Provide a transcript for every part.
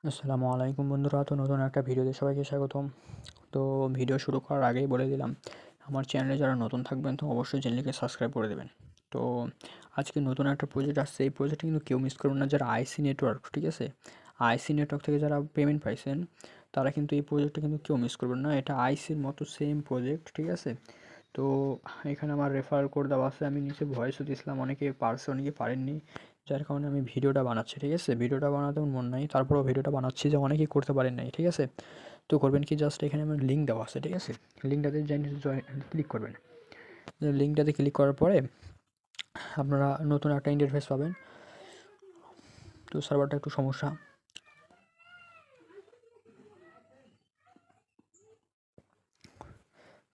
আসসালামু আলাইকুম বন্ধুরা। তো নতুন একটা ভিডিওতে সবাইকে স্বাগতম। তো ভিডিও শুরু করার আগেই বলে দিলাম, আমার চ্যানেলে যারা নতুন থাকবেন তো অবশ্যই চ্যানেলকে সাবস্ক্রাইব করে দেবেন। তো আজকে নতুন একটা প্রজেক্ট আসছে, এই প্রজেক্টটা কিন্তু কেউ মিস করবেন না যারা আইসি নেটওয়ার্ক, ঠিক আছে? আইসি নেটওয়ার্ক থেকে যারা পেমেন্ট পাইছেন তারা কিন্তু এই প্রজেক্টটা কিন্তু কেউ মিস করবেন না। এটা আইসির মতো সেম প্রজেক্ট, ঠিক আছে? তো এখানে আমার রেফারেল কোড দেওয়া আছে, আমি নিচে ভয়েসও দিয়েছিলাম, অনেকে পারছে অনেকে পারেননি, যার কারণে আমি ভিডিওটা বানাচ্ছি, ঠিক আছে? ভিডিওটা বানাতে আমার মন নাই, তারপরেও ভিডিওটা বানাচ্ছি যে অনেকেই করতে পারেন নাই, ঠিক আছে? তো করবেন কি, জাস্ট এখানে আমার লিঙ্ক দেওয়া আছে, ঠিক আছে? লিঙ্কটাতে ক্লিক করবেন। লিঙ্কটাতে ক্লিক করার পরে আপনারা নতুন একটা ইন্টারফেস পাবেন। তো সার্ভারটা একটু সমস্যা,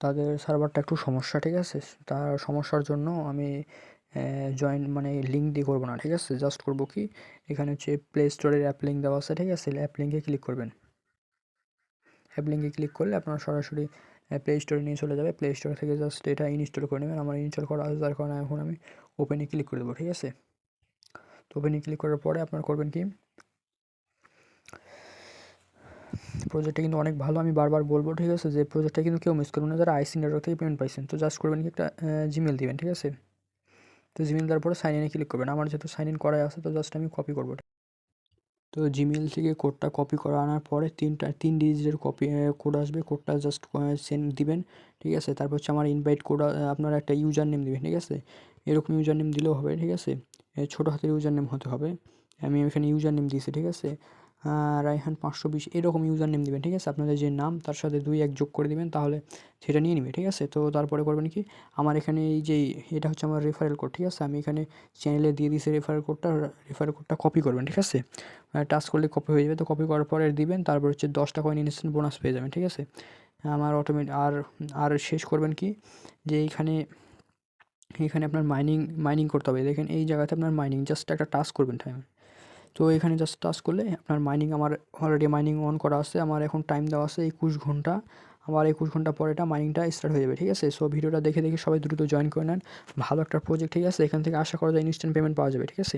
তাদের সার্ভারটা একটু সমস্যা, ঠিক আছে? তার সমস্যার জন্য আমি জয়েন মানে লিঙ্ক দিয়ে করবো না, ঠিক আছে? জাস্ট করবো কি, এখানে হচ্ছে প্লে স্টোরের অ্যাপ লিঙ্ক দেওয়া আছে, ঠিক আছে? অ্যাপ লিঙ্কে ক্লিক করবেন। অ্যাপ লিঙ্কে ক্লিক করলে আপনার সরাসরি প্লে স্টোরে নিয়ে চলে যাবে। প্লে স্টোর থেকে জাস্ট এটা ইনস্টল করে নেবেন। আমার ইনস্টল করা আছে, যার কারণে এখন আমি ওপেনে ক্লিক করে দেবো, ঠিক আছে? তো ওপেনে ক্লিক করার পরে আপনার করবেন কি, প্রজেক্টটা কিন্তু অনেক ভালো, আমি বারবার বলবো, ঠিক আছে? যে প্রজেক্টটা কিন্তু কেউ মিস করবেন না যারা আইসি নেটওয়ার্ক থেকে পেমেন্ট পাইছেন। তো জাস্ট করবেন কি, একটা জিমেল দিবেন, ঠিক আছে? তো জিমেল দেওয়ার পরে সাইন ইনে ক্লিক করবেন। আমার যেহেতু সাইন ইন করাই আছে তো জাস্ট আমি কপি করবো। তো জিমেল থেকে কোডটা কপি করে আনার পরে 3 ডিজিটের কোড আসবে। কোডটা জাস্ট সেন্ড দিবেন, ঠিক আছে? তারপর হচ্ছে আমার ইনভাইট কোড, আপনার একটা ইউজার নেম দিবেন, ঠিক আছে? এরকম ইউজার নেম দিলেও হবে, ঠিক আছে? ছোটো হাতের ইউজার নেম হতে হবে। আমি এখানে ইউজার নেম দিয়েছি, ঠিক আছে? রায়হান 520 এরকম ইউজার নেম দিবেন, ঠিক আছে? আপনাদের যে নাম তার সাথে 2-1 যোগ করে দিবেন, তাহলে সেটা নিয়ে নিবে, ঠিক আছে? তো তারপরে করবেন কি, আমার এখানে এই যে এটা হচ্ছে আমার রেফারেল কোড, ঠিক আছে? আমি এখানে চ্যানেলে দিয়ে দিয়েছি রেফারেল কোডটা কপি করবেন, ঠিক আছে? টাচ করলে কপি হয়ে যাবে। তো কপি করার পরে দিবেন, তারপর হচ্ছে 10টা কয়েন ইনস্ট্যান্ট বোনাস পেয়ে যাবেন, ঠিক আছে? আমার আর শেষ করবেন কি, যে এখানে আপনার মাইনিং করতে হবে। দেখেন এই জায়গাতে আপনার মাইনিং জাস্ট একটা টাচ করবেন টাইম। তো এখানে জাস্ট টাচ করলে আপনার মাইনিং, আমার অলরেডি মাইনিং অন করা আছে। আমার এখন টাইম দেওয়া আছে 21 ঘন্টা। আবার 21 ঘন্টা পরে এটা মাইনিংটা স্টার্ট হয়ে যাবে, ঠিক আছে? সো ভিডিওটা দেখে সবাই দ্রুত জয়েন করে নেন। ভালো একটা প্রজেক্ট, ঠিক আছে? এখান থেকে আশা করা যায় ইনস্ট্যান্ট পেমেন্ট পাওয়া যাবে, ঠিক আছে?